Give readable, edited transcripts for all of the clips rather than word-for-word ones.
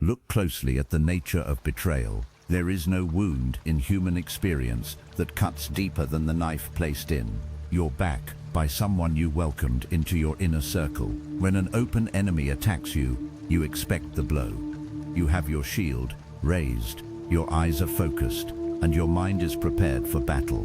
Look closely at the nature of betrayal. There is no wound in human experience that cuts deeper than the knife placed in your back by someone you welcomed into your inner circle. When an open enemy attacks you, you expect the blow. You have your shield raised, your eyes are focused, and your mind is prepared for battle.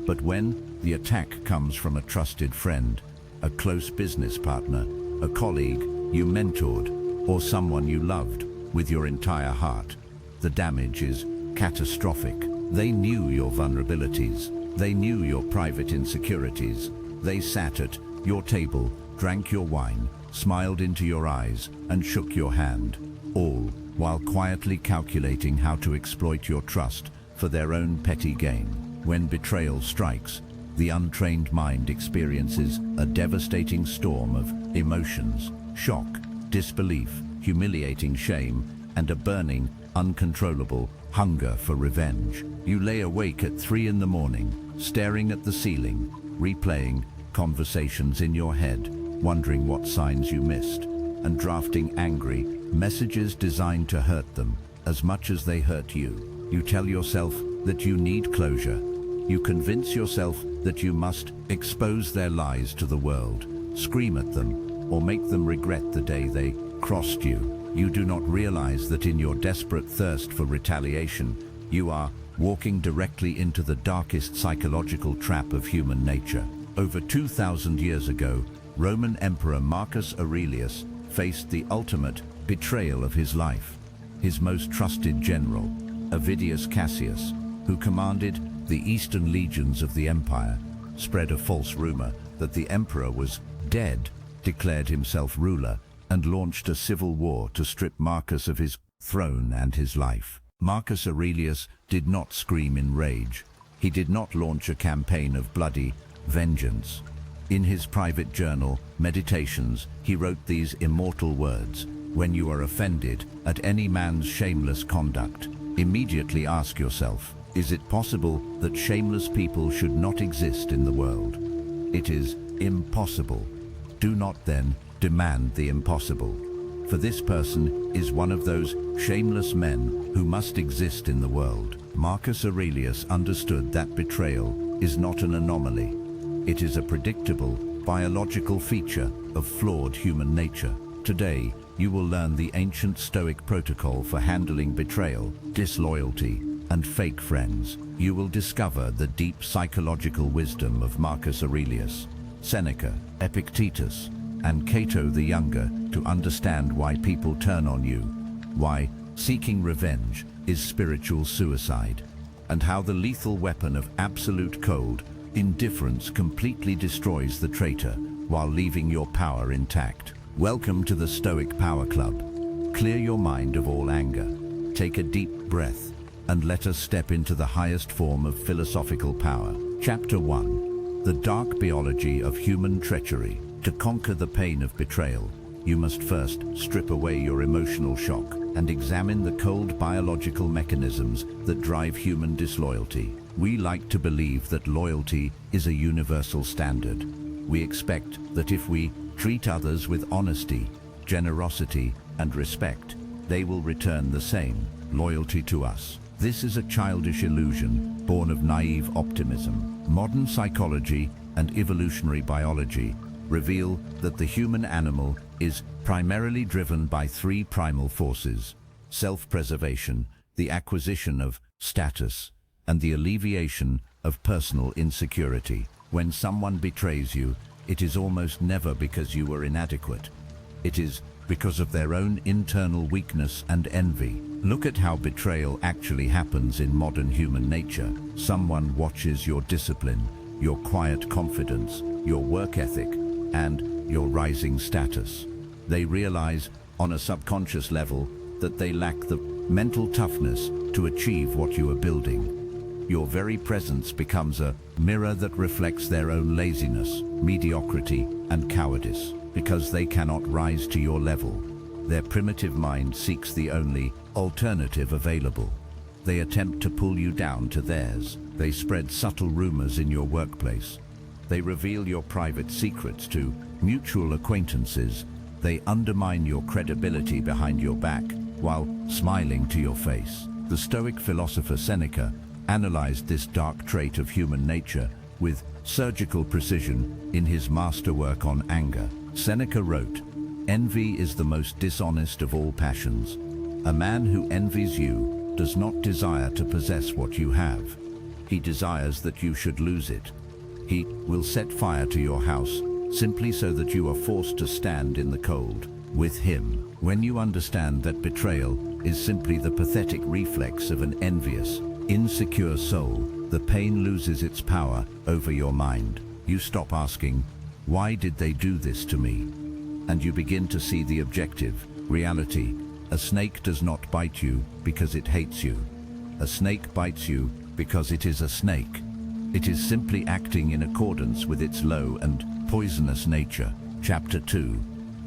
But when the attack comes from a trusted friend, a close business partner, a colleague you mentored, or someone you loved with your entire heart, the damage is catastrophic. They knew your vulnerabilities. They knew your private insecurities. They sat at your table, drank your wine, smiled into your eyes, and shook your hand, all while quietly calculating how to exploit your trust for their own petty gain. When betrayal strikes, the untrained mind experiences a devastating storm of emotions: shock, disbelief, humiliating shame, and a burning, uncontrollable hunger for revenge. You lay awake at 3 in the morning, staring at the ceiling, replaying conversations in your head, wondering what signs you missed, and drafting angry messages designed to hurt them as much as they hurt you. You tell yourself that you need closure. You convince yourself that you must expose their lies to the world, scream at them, or make them regret the day they crossed you. You do not realize that in your desperate thirst for retaliation, you are walking directly into the darkest psychological trap of human nature. Over 2,000 years ago, Roman Emperor Marcus Aurelius faced the ultimate betrayal of his life. His most trusted general, Avidius Cassius, who commanded the eastern legions of the empire, spread a false rumor that the emperor was dead, declared himself ruler, and launched a civil war to strip Marcus of his throne and his life. Marcus Aurelius did not scream in rage. He did not launch a campaign of bloody vengeance. In his private journal, Meditations, he wrote these immortal words: "When you are offended at any man's shameless conduct, immediately ask yourself, is it possible that shameless people should not exist in the world? It is impossible. Do not then demand the impossible, for this person is one of those shameless men who must exist in the world." Marcus Aurelius understood that betrayal is not an anomaly. It is a predictable, biological feature of flawed human nature. Today, you will learn the ancient Stoic protocol for handling betrayal, disloyalty, and fake friends. You will discover the deep psychological wisdom of Marcus Aurelius, Seneca, Epictetus, and Cato the Younger to understand why people turn on you, why seeking revenge is spiritual suicide, and how the lethal weapon of absolute cold indifference completely destroys the traitor while leaving your power intact. Welcome to the Stoic Power Club. Clear your mind of all anger, take a deep breath, and let us step into the highest form of philosophical power. Chapter 1. The Dark Biology of Human Treachery. To conquer the pain of betrayal, you must first strip away your emotional shock and examine the cold biological mechanisms that drive human disloyalty. We like to believe that loyalty is a universal standard. We expect that if we treat others with honesty, generosity, and respect, they will return the same loyalty to us. This is a childish illusion born of naive optimism. Modern psychology and evolutionary biology reveal that the human animal is primarily driven by 3 primal forces: self-preservation, the acquisition of status, and the alleviation of personal insecurity. When someone betrays you, it is almost never because you were inadequate. It is because of their own internal weakness and envy. Look at how betrayal actually happens in modern human nature. Someone watches your discipline, your quiet confidence, your work ethic, and your rising status. They realize on a subconscious level that they lack the mental toughness to achieve what you are building. Your very presence becomes a mirror that reflects their own laziness, mediocrity, and cowardice. Because they cannot rise to your level, their primitive mind seeks the only alternative available. They attempt to pull you down to theirs. They spread subtle rumors in your workplace. They reveal your private secrets to mutual acquaintances. They undermine your credibility behind your back, while smiling to your face. The Stoic philosopher Seneca analyzed this dark trait of human nature with surgical precision in his masterwork on anger. Seneca wrote, "Envy is the most dishonest of all passions. A man who envies you does not desire to possess what you have. He desires that you should lose it. He will set fire to your house simply so that you are forced to stand in the cold with him." When you understand that betrayal is simply the pathetic reflex of an envious, insecure soul, the pain loses its power over your mind. You stop asking, "Why did they do this to me?" And you begin to see the objective reality. A snake does not bite you because it hates you. A snake bites you because it is a snake. It is simply acting in accordance with its low and poisonous nature. Chapter 2.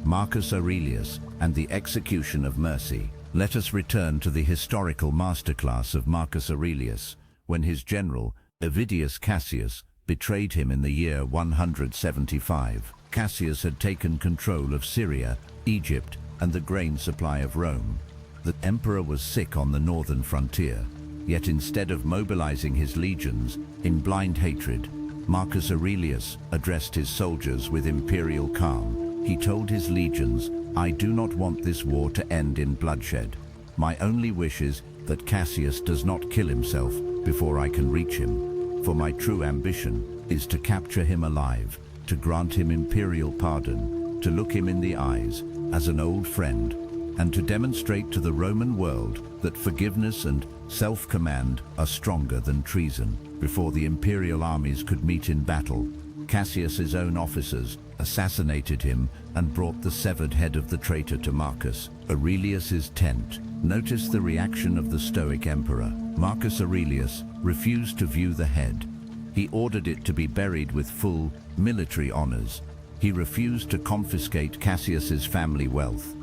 Marcus Aurelius and the Execution of Mercy. Let us return to the historical masterclass of Marcus Aurelius, when his general, Avidius Cassius, betrayed him in the year 175. Cassius had taken control of Syria, Egypt, and the grain supply of Rome. The emperor was sick on the northern frontier, yet instead of mobilizing his legions in blind hatred, Marcus Aurelius addressed his soldiers with imperial calm. He told his legions, "I do not want this war to end in bloodshed. My only wish is that Cassius does not kill himself before I can reach him, for my true ambition is to capture him alive, to grant him imperial pardon, to look him in the eyes as an old friend, and to demonstrate to the Roman world that forgiveness and self-command are stronger than treason." Before the imperial armies could meet in battle, Cassius's own officers assassinated him and brought the severed head of the traitor to Marcus Aurelius's tent. Notice the reaction of the Stoic emperor. Marcus Aurelius refused to view the head. He ordered it to be buried with full military honors. He refused to confiscate Cassius's family wealth.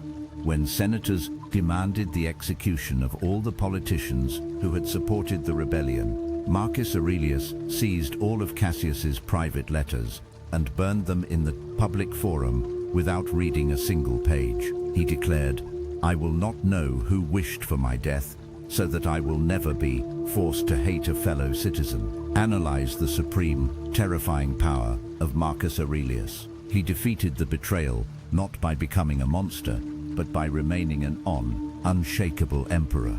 When senators demanded the execution of all the politicians who had supported the rebellion, Marcus Aurelius seized all of Cassius's private letters and burned them in the public forum without reading a single page. He declared, "I will not know who wished for my death, so that I will never be forced to hate a fellow citizen." Analyze the supreme, terrifying power of Marcus Aurelius. He defeated the betrayal not by becoming a monster, but by remaining an unshakable emperor.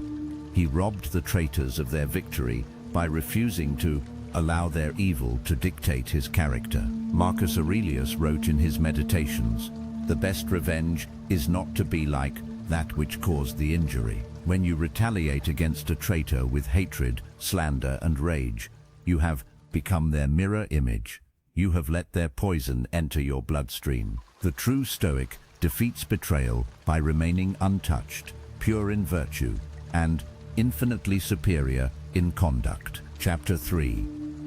He robbed the traitors of their victory by refusing to allow their evil to dictate his character. Marcus Aurelius wrote in his Meditations, "The best revenge is not to be like that which caused the injury." When you retaliate against a traitor with hatred, slander, and rage, you have become their mirror image. You have let their poison enter your bloodstream. The true Stoic defeats betrayal by remaining untouched, pure in virtue, and infinitely superior in conduct. Chapter 3.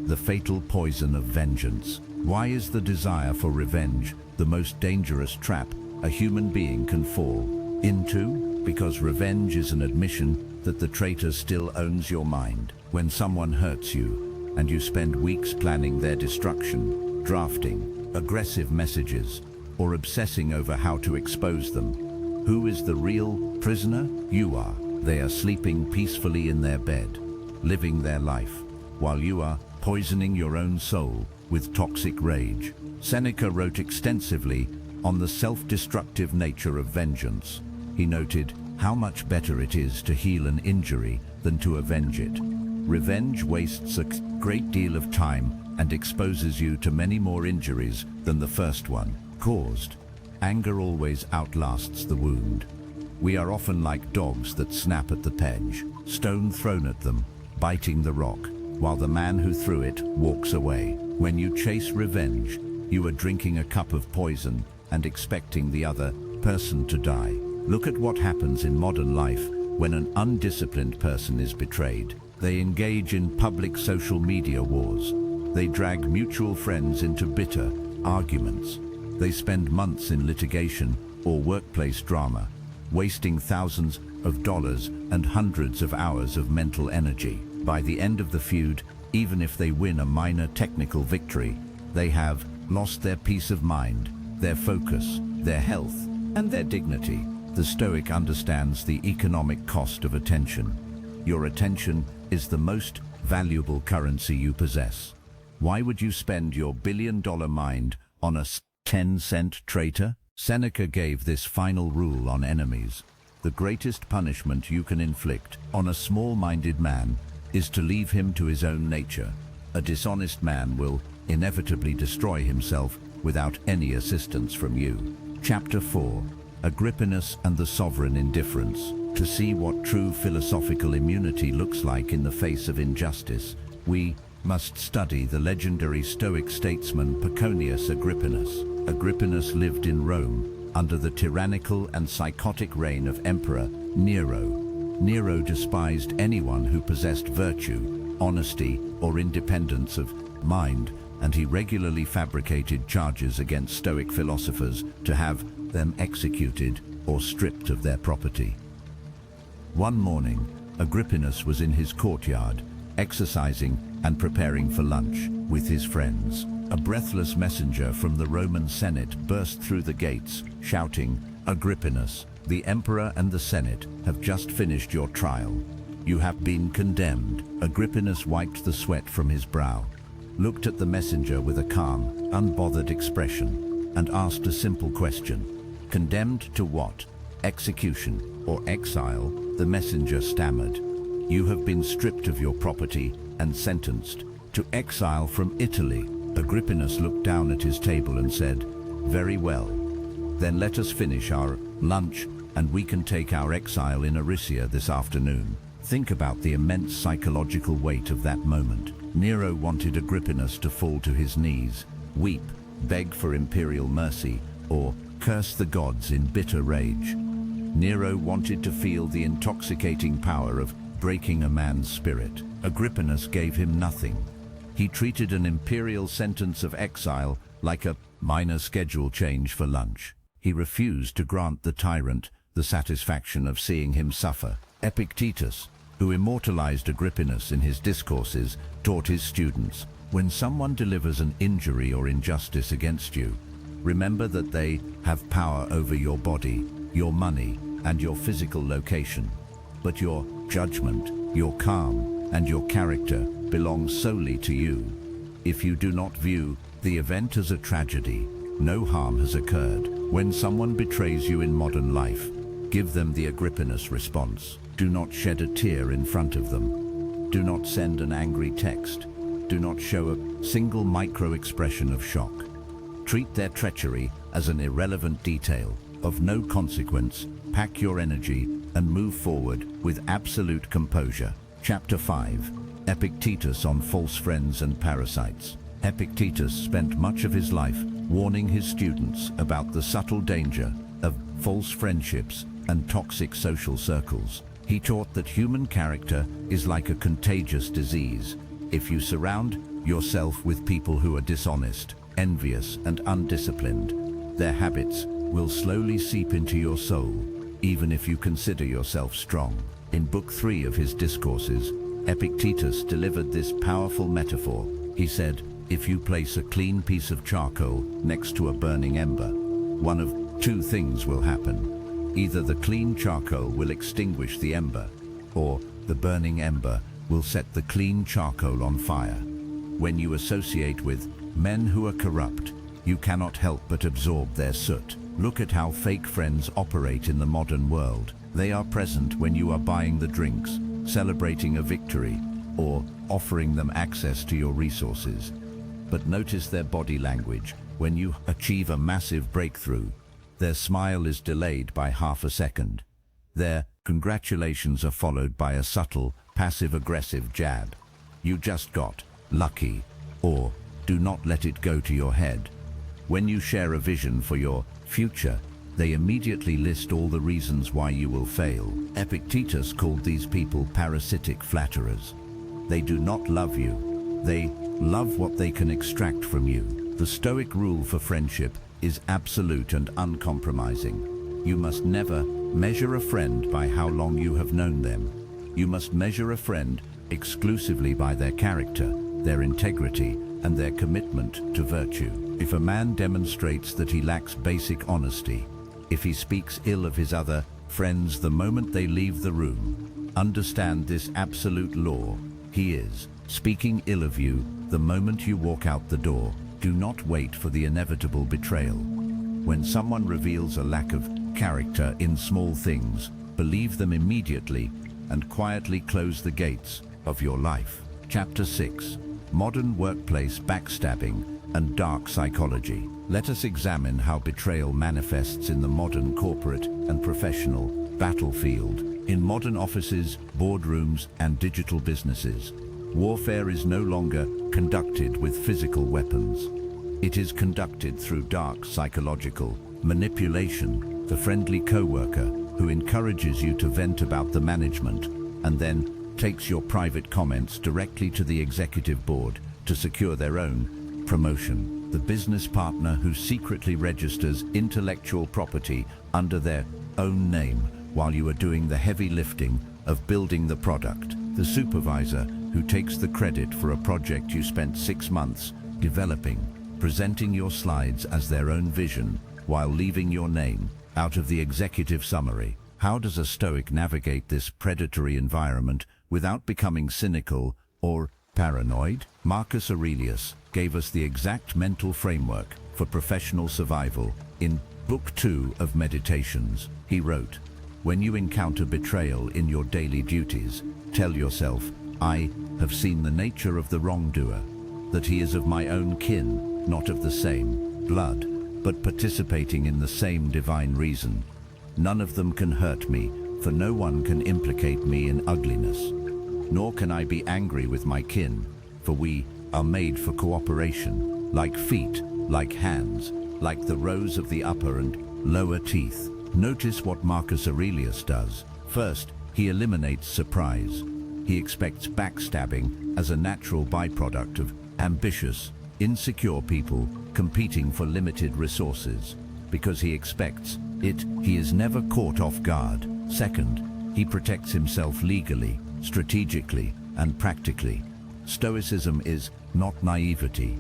The Fatal Poison of Vengeance. Why is the desire for revenge the most dangerous trap a human being can fall into? Because revenge is an admission that the traitor still owns your mind. When someone hurts you, and you spend weeks planning their destruction, drafting aggressive messages, or obsessing over how to expose them, who is the real prisoner? You are. They are sleeping peacefully in their bed, living their life, while you are poisoning your own soul with toxic rage. Seneca wrote extensively on the self-destructive nature of vengeance. He noted how much better it is to heal an injury than to avenge it. Revenge wastes a great deal of time and exposes you to many more injuries than the first one caused. Anger always outlasts the wound. We are often like dogs that snap at the penge, stone thrown at them, biting the rock, while the man who threw it walks away. When you chase revenge, you are drinking a cup of poison and expecting the other person to die. Look at what happens in modern life when an undisciplined person is betrayed. They engage in public social media wars. They drag mutual friends into bitter arguments. They spend months in litigation or workplace drama, wasting thousands of dollars and hundreds of hours of mental energy. By the end of the feud, even if they win a minor technical victory, they have lost their peace of mind, their focus, their health, and their dignity. The Stoic understands the economic cost of attention. Your attention is the most valuable currency you possess. Why would you spend your billion-dollar mind on a 10-cent traitor? Seneca gave this final rule on enemies. The greatest punishment you can inflict on a small-minded man is to leave him to his own nature. A dishonest man will inevitably destroy himself without any assistance from you. Chapter 4. Agrippinus and the Sovereign Indifference. To see what true philosophical immunity looks like in the face of injustice, we must study the legendary Stoic statesman Peconius Agrippinus. Agrippinus lived in Rome under the tyrannical and psychotic reign of Emperor Nero. Nero despised anyone who possessed virtue, honesty, or independence of mind, and he regularly fabricated charges against Stoic philosophers to have them executed or stripped of their property. One morning, Agrippinus was in his courtyard, exercising and preparing for lunch with his friends. A breathless messenger from the Roman Senate burst through the gates, shouting, "Agrippinus, the Emperor and the Senate have just finished your trial. You have been condemned." Agrippinus wiped the sweat from his brow, looked at the messenger with a calm, unbothered expression, and asked a simple question. "Condemned to what? Execution or exile?" The messenger stammered. "You have been stripped of your property and sentenced to exile from Italy." Agrippinus looked down at his table and said, "Very well. Then let us finish our lunch and we can take our exile in Aricia this afternoon." Think about the immense psychological weight of that moment. Nero wanted Agrippinus to fall to his knees, weep, beg for imperial mercy, or curse the gods in bitter rage. Nero wanted to feel the intoxicating power of breaking a man's spirit. Agrippinus gave him nothing. He treated an imperial sentence of exile like a minor schedule change for lunch. He refused to grant the tyrant the satisfaction of seeing him suffer. Epictetus, who immortalized Agrippinus in his discourses, taught his students, "When someone delivers an injury or injustice against you, remember that they have power over your body, your money, and your physical location. But your judgment, your calm, and your character belong solely to you. If you do not view the event as a tragedy, no harm has occurred. When someone betrays you in modern life, give them the Agrippinus response. Do not shed a tear in front of them. Do not send an angry text. Do not show a single micro-expression of shock. Treat their treachery as an irrelevant detail, of no consequence. Pack your energy and move forward with absolute composure." Chapter 5. Epictetus on false friends and parasites. Epictetus spent much of his life warning his students about the subtle danger of false friendships and toxic social circles. He taught that human character is like a contagious disease. If you surround yourself with people who are dishonest, envious, and undisciplined, their habits will slowly seep into your soul, even if you consider yourself strong. In Book 3 of his Discourses, Epictetus delivered this powerful metaphor. He said, "If you place a clean piece of charcoal next to a burning ember, one of two things will happen. Either the clean charcoal will extinguish the ember, or the burning ember will set the clean charcoal on fire. When you associate with men who are corrupt, you cannot help but absorb their soot. Look at how fake friends operate in the modern world. They are present when you are buying the drinks, celebrating a victory, or offering them access to your resources. But notice their body language. When you achieve a massive breakthrough, their smile is delayed by half a second. Their congratulations are followed by a subtle, passive-aggressive jab. "You just got lucky," or "Do not let it go to your head." When you share a vision for your future, they immediately list all the reasons why you will fail. Epictetus called these people parasitic flatterers. They do not love you. They love what they can extract from you. The Stoic rule for friendship is absolute and uncompromising. You must never measure a friend by how long you have known them. You must measure a friend exclusively by their character, their integrity, and their commitment to virtue. If a man demonstrates that he lacks basic honesty, if he speaks ill of his other friends the moment they leave the room. Understand this absolute law. He is speaking ill of you the moment you walk out the door. Do not wait for the inevitable betrayal. When someone reveals a lack of character in small things, believe them immediately and quietly close the gates of your life. Chapter 6. Modern Workplace Backstabbing and Dark Psychology. Let us examine how betrayal manifests in the modern corporate and professional battlefield. In modern offices, boardrooms, and digital businesses, warfare is no longer conducted with physical weapons. It is conducted through dark psychological manipulation. The friendly coworker who encourages you to vent about the management and then takes your private comments directly to the executive board to secure their own promotion. The business partner who secretly registers intellectual property under their own name while you are doing the heavy lifting of building the product. The supervisor who takes the credit for a project you spent 6 months developing, presenting your slides as their own vision while leaving your name out of the executive summary. How does a Stoic navigate this predatory environment without becoming cynical or paranoid? Marcus Aurelius gave us the exact mental framework for professional survival. In Book 2 of Meditations, he wrote, "When you encounter betrayal in your daily duties, tell yourself, I have seen the nature of the wrongdoer, that he is of my own kin, not of the same blood, but participating in the same divine reason. None of them can hurt me, for no one can implicate me in ugliness. Nor can I be angry with my kin, for we are made for cooperation, like feet, like hands, like the rows of the upper and lower teeth." Notice what Marcus Aurelius does. First, he eliminates surprise. He expects backstabbing as a natural byproduct of ambitious, insecure people competing for limited resources. Because he expects it, he is never caught off guard. Second, he protects himself legally, strategically, and practically. Stoicism is not naivety.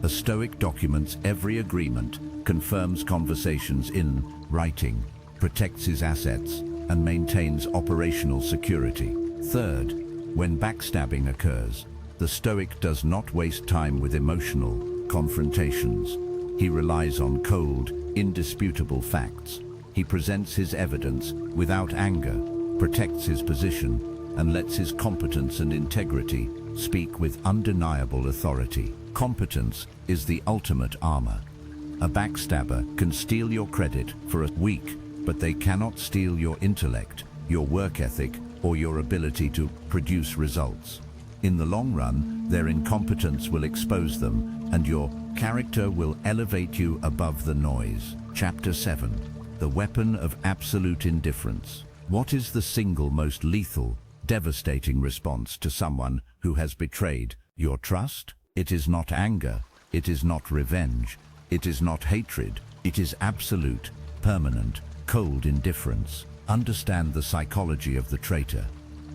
A Stoic documents every agreement, confirms conversations in writing, protects his assets, and maintains operational security. Third, when backstabbing occurs, the Stoic does not waste time with emotional confrontations. He relies on cold, indisputable facts. He presents his evidence without anger, protects his position, and lets his competence and integrity speak with undeniable authority. Competence is the ultimate armor. A backstabber can steal your credit for a week, but they cannot steal your intellect, your work ethic, or your ability to produce results. In the long run, their incompetence will expose them, and your character will elevate you above the noise. Chapter 7. The Weapon of Absolute Indifference. What is the single most lethal, devastating response to someone who has betrayed your trust? It is not anger, it is not revenge, it is not hatred, it is absolute, permanent, cold indifference. Understand the psychology of the traitor.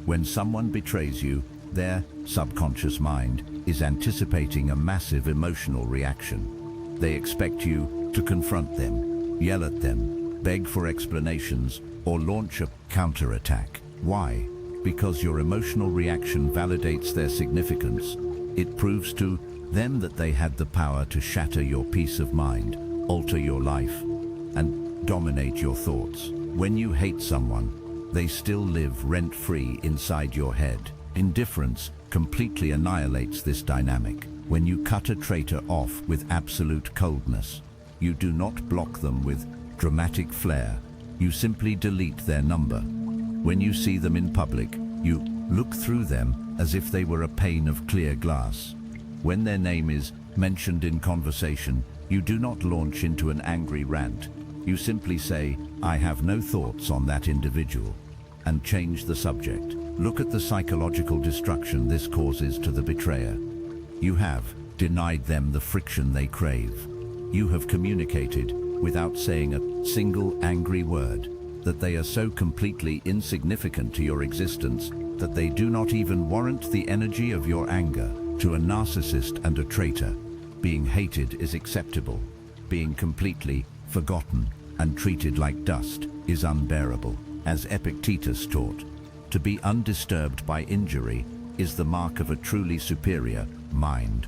When someone betrays you, their subconscious mind is anticipating a massive emotional reaction. They expect you to confront them, yell at them, beg for explanations, or launch a counterattack. Why? Because your emotional reaction validates their significance. It proves to them that they had the power to shatter your peace of mind, alter your life, and dominate your thoughts. When you hate someone, they still live rent-free inside your head. Indifference completely annihilates this dynamic. When you cut a traitor off with absolute coldness, you do not block them with dramatic flair. You simply delete their number. When you see them in public, you look through them as if they were a pane of clear glass. When their name is mentioned in conversation, you do not launch into an angry rant. You simply say, "I have no thoughts on that individual," and change the subject. Look at the psychological destruction this causes to the betrayer. You have denied them the friction they crave. You have communicated, without saying a single angry word, that they are so completely insignificant to your existence that they do not even warrant the energy of your anger. To a narcissist and a traitor, being hated is acceptable. Being completely forgotten and treated like dust is unbearable. As Epictetus taught, to be undisturbed by injury is the mark of a truly superior mind.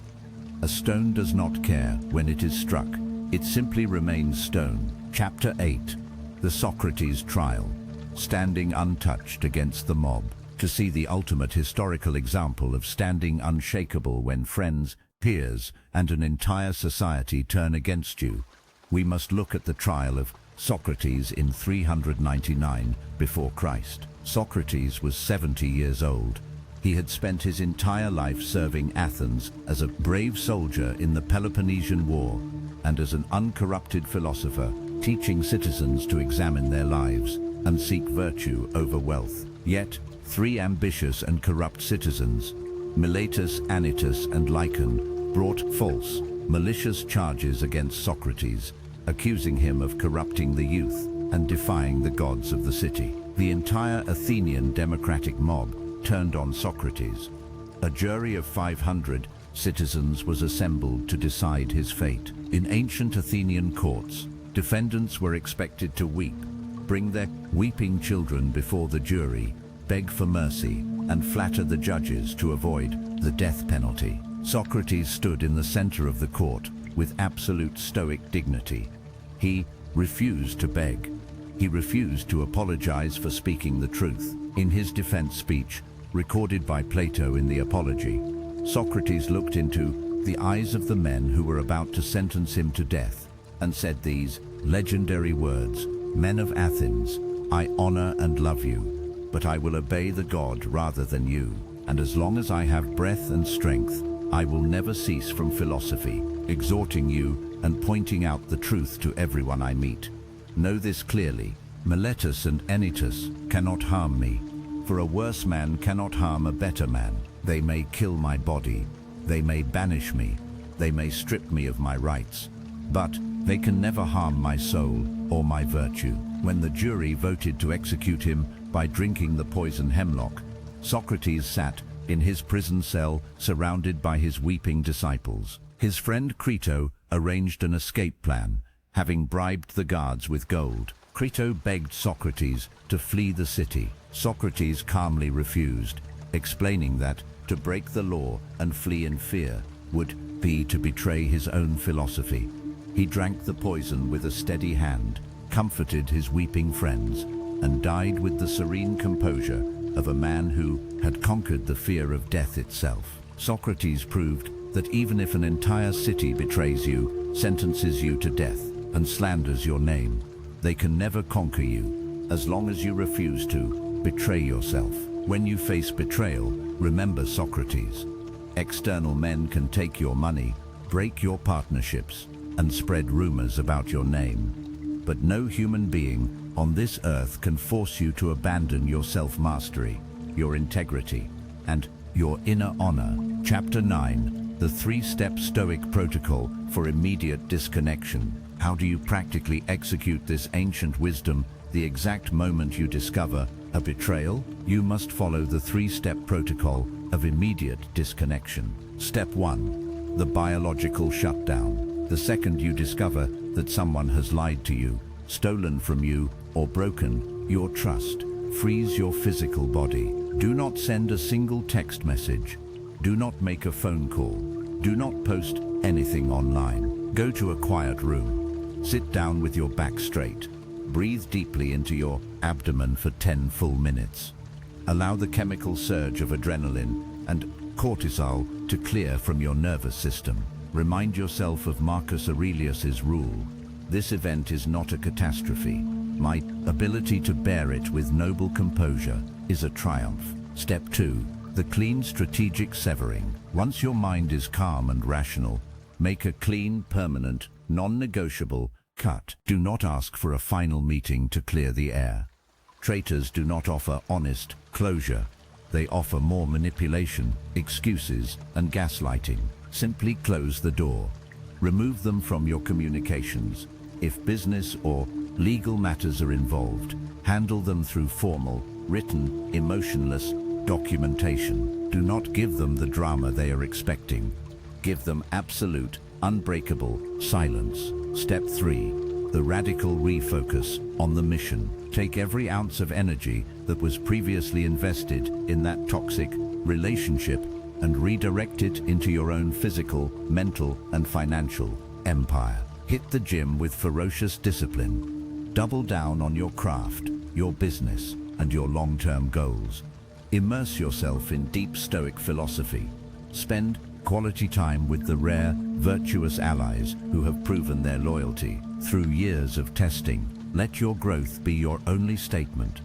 A stone does not care when it is struck. It simply remains stone. Chapter 8. The Socrates Trial. Standing untouched against the mob. To see the ultimate historical example of standing unshakable when friends, peers, and an entire society turn against you, we must look at the trial of Socrates in 399 before Christ. Socrates was 70 years old. He had spent his entire life serving Athens as a brave soldier in the Peloponnesian War and as an uncorrupted philosopher, teaching citizens to examine their lives and seek virtue over wealth. Yet, 3 ambitious and corrupt citizens, Miletus, Anytus, and Lycon, brought false, malicious charges against Socrates, accusing him of corrupting the youth and defying the gods of the city. The entire Athenian democratic mob turned on Socrates. A jury of 500 citizens was assembled to decide his fate. In ancient Athenian courts, defendants were expected to weep, bring their weeping children before the jury, beg for mercy, and flatter the judges to avoid the death penalty. Socrates stood in the center of the court with absolute Stoic dignity. He refused to beg. He refused to apologize for speaking the truth. In his defense speech, recorded by Plato in the Apology, Socrates looked into the eyes of the men who were about to sentence him to death and said these legendary words, "Men of Athens, I honor and love you, but I will obey the god rather than you, and as long as I have breath and strength, I will never cease from philosophy, exhorting you and pointing out the truth to everyone I meet. Know this clearly, Miletus and Anytus cannot harm me, for a worse man cannot harm a better man. They may kill my body, they may banish me, they may strip me of my rights, but they can never harm my soul or my virtue." When the jury voted to execute him by drinking the poison hemlock, Socrates sat in his prison cell surrounded by his weeping disciples. His friend Crito arranged an escape plan, having bribed the guards with gold. Crito begged Socrates to flee the city. Socrates calmly refused, explaining that to break the law and flee in fear would be to betray his own philosophy. He drank the poison with a steady hand, comforted his weeping friends, and died with the serene composure of a man who had conquered the fear of death itself. Socrates proved that even if an entire city betrays you, sentences you to death, and slanders your name, they can never conquer you, as long as you refuse to betray yourself. When you face betrayal, remember Socrates. External men can take your money, break your partnerships, and spread rumors about your name. But no human being on this earth can force you to abandon your self-mastery, your integrity, and your inner honor. Chapter 9. The 3-step Stoic protocol for immediate disconnection. How do you practically execute this ancient wisdom the exact moment you discover a betrayal? You must follow the 3-step protocol of immediate disconnection. Step 1. The biological shutdown. The second you discover that someone has lied to you, stolen from you, or broken your trust, freeze your physical body. Do not send a single text message. Do not make a phone call. Do not post anything online. Go to a quiet room. Sit down with your back straight. Breathe deeply into your abdomen for 10 full minutes. Allow the chemical surge of adrenaline and cortisol to clear from your nervous system. Remind yourself of Marcus Aurelius's rule. This event is not a catastrophe. My ability to bear it with noble composure is a triumph. Step 2. The clean strategic severing. Once your mind is calm and rational, make a clean, permanent, non-negotiable cut. Do not ask for a final meeting to clear the air. Traitors do not offer honest closure. They offer more manipulation, excuses, and gaslighting. Simply close the door. Remove them from your communications. If business or legal matters are involved, handle them through formal, written, emotionless documentation. Do not give them the drama they are expecting. Give them absolute, unbreakable silence. Step 3. the radical refocus on the mission. Take every ounce of energy that was previously invested in that toxic relationship and redirect it into your own physical, mental, and financial empire. Hit the gym with ferocious discipline. Double down on your craft, your business, and your long-term goals. Immerse yourself in deep Stoic philosophy. Spend quality time with the rare, virtuous allies who have proven their loyalty through years of testing. Let your growth be your only statement.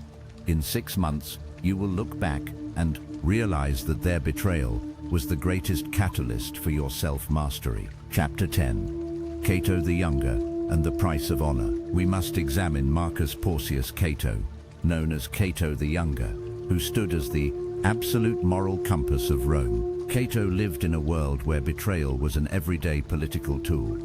In 6 months, you will look back and realize that their betrayal was the greatest catalyst for your self-mastery. Chapter 10. Cato the Younger and the Price of Honor. We must examine Marcus Porcius Cato, known as Cato the Younger, who stood as the absolute moral compass of Rome. Cato lived in a world where betrayal was an everyday political tool.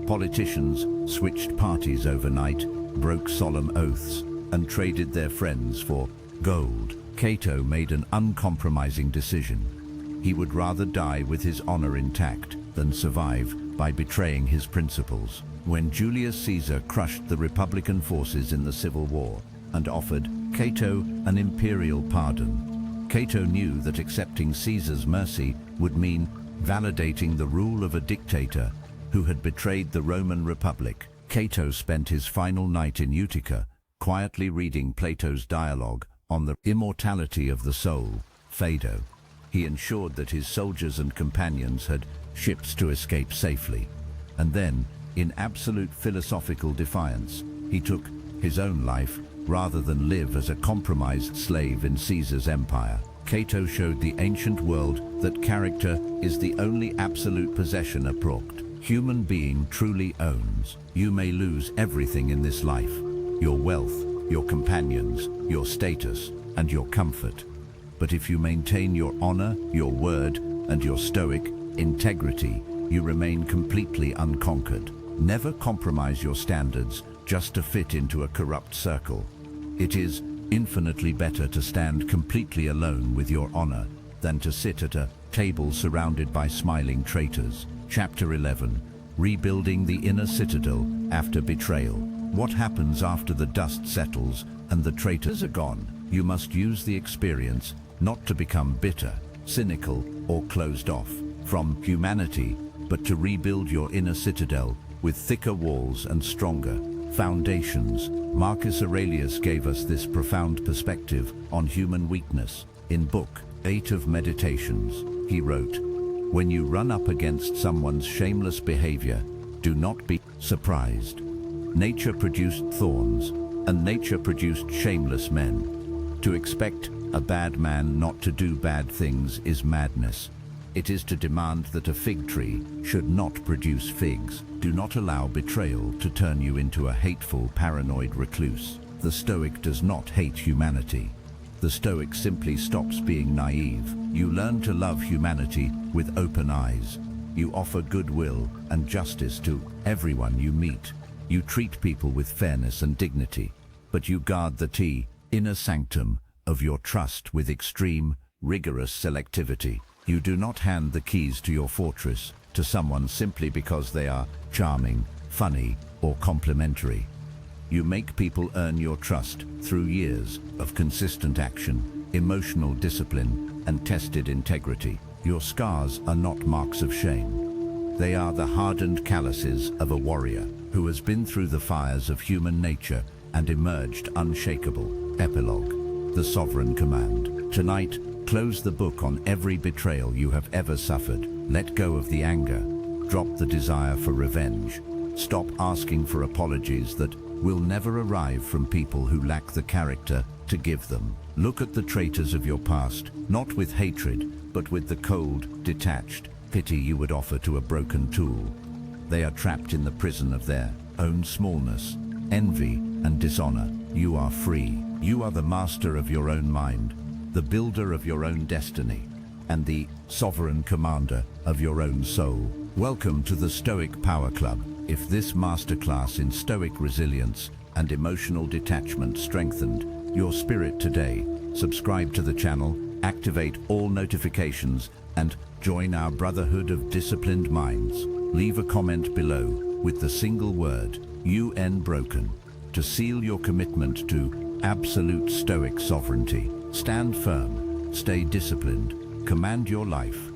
Politicians switched parties overnight, broke solemn oaths, and traded their friends for gold. Cato made an uncompromising decision. He would rather die with his honor intact than survive by betraying his principles. When Julius Caesar crushed the Republican forces in the Civil War and offered Cato an imperial pardon, Cato knew that accepting Caesar's mercy would mean validating the rule of a dictator who had betrayed the Roman Republic. Cato spent his final night in Utica, quietly reading Plato's dialogue on the immortality of the soul, Phaedo. He ensured that his soldiers and companions had ships to escape safely. And then, in absolute philosophical defiance, he took his own life rather than live as a compromised slave in Caesar's empire. Cato showed the ancient world that character is the only absolute possession a human being truly owns. You may lose everything in this life: your wealth, your companions, your status, and your comfort. But if you maintain your honor, your word, and your Stoic integrity, you remain completely unconquered. Never compromise your standards just to fit into a corrupt circle. It is infinitely better to stand completely alone with your honor than to sit at a table surrounded by smiling traitors. Chapter 11. Rebuilding the Inner Citadel after Betrayal. What happens after the dust settles and the traitors are gone? You must use the experience not to become bitter, cynical, or closed off from humanity, but to rebuild your inner citadel with thicker walls and stronger foundations. Marcus Aurelius gave us this profound perspective on human weakness. In Book 8 of Meditations, he wrote, "When you run up against someone's shameless behavior, do not be surprised. Nature produced thorns, and nature produced shameless men. To expect a bad man not to do bad things is madness. It is to demand that a fig tree should not produce figs. Do not allow betrayal to turn you into a hateful, paranoid recluse." The Stoic does not hate humanity. The Stoic simply stops being naive. You learn to love humanity with open eyes. You offer goodwill and justice to everyone you meet. You treat people with fairness and dignity, but you guard the inner sanctum of your trust with extreme, rigorous selectivity. You do not hand the keys to your fortress to someone simply because they are charming, funny, or complimentary. You make people earn your trust through years of consistent action, emotional discipline, and tested integrity. Your scars are not marks of shame. They are the hardened calluses of a warrior who has been through the fires of human nature and emerged unshakable. Epilogue. The Sovereign Command. Tonight, close the book on every betrayal you have ever suffered. Let go of the anger. Drop the desire for revenge. Stop asking for apologies that will never arrive from people who lack the character to give them. Look at the traitors of your past, not with hatred, but with the cold, detached pity you would offer to a broken tool. They are trapped in the prison of their own smallness, envy, and dishonor. You are free. You are the master of your own mind, the builder of your own destiny, and the sovereign commander of your own soul. Welcome to the Stoic Power Club. If this masterclass in Stoic resilience and emotional detachment strengthened your spirit today, subscribe to the channel, activate all notifications, and join our brotherhood of disciplined minds. Leave a comment below with the single word UN broken. To seal your commitment to absolute Stoic sovereignty, stand firm, stay disciplined, command your life,